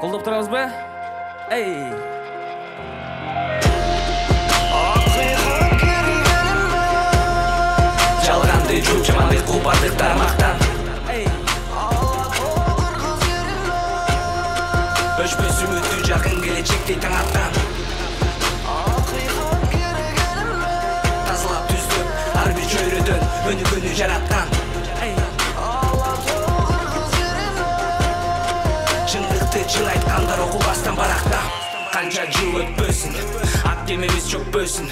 Қолдап тұрабыз ба? Эй! Жалғанды жуып жаманды қопардық тармақтан. Өшпес үмітті жақын келешектей таң аттан. Тазалап түздіп арбир чөйрөдөн өнүгүүнү жараткан. Чындыкты чын айткандар окубастан баракта. Канча жыл өтпөсүн, ак кемебиз чөкпөсүн.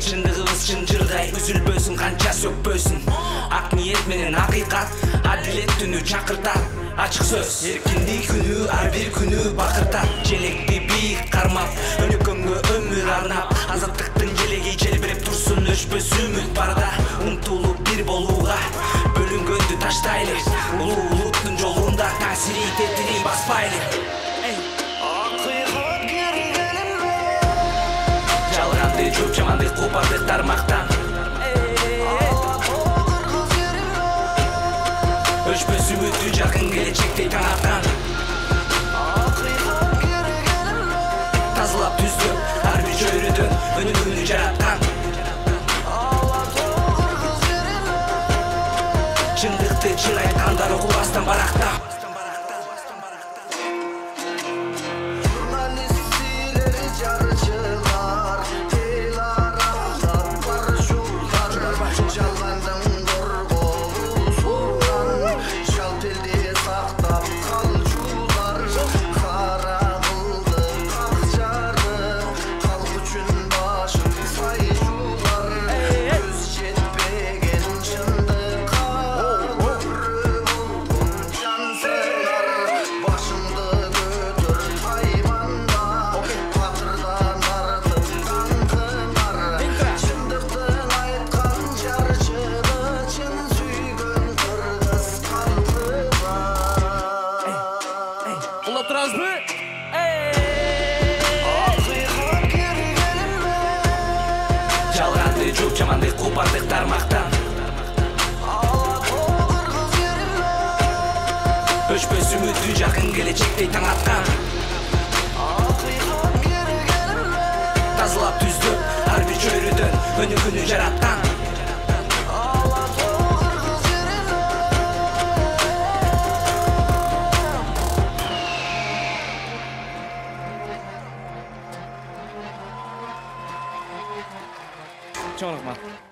Чындыгыбыз чын жырдай үзүлбөсүн, канча сөкпөсүн. Ак ниет менен акыйкат, адилет түнү чакыртат. Açık söz, erkinlik günü, her bir günü bakırta. Желекти бийик кармап, өнүккөнгө өмүр арнап. Азаттыктын желеги желбиреп турсун, өчпөс үмүт барда. Умтулуп бир болууга, бөлүнгөндү таштайлы. Улуу улуттун жолунда таасир этетини баспайлы. Жалганды жуп жаманды копардык тармактан. Өшпөс үмүттү жакын келечектей таң аттан. Тазалап түздүп ар бир чөйрөдөн өнүгүүнү жараткан. Чындыкты чын айткандар окубастан баракта. Жалганды жуп жаманды копардык тармактан. Өчпөс үмүттү жакын келечектей таң аткан. Тазалап түздүп ар бир чөйрөдөн өнүгүүнү жараткан. Çok rahmat.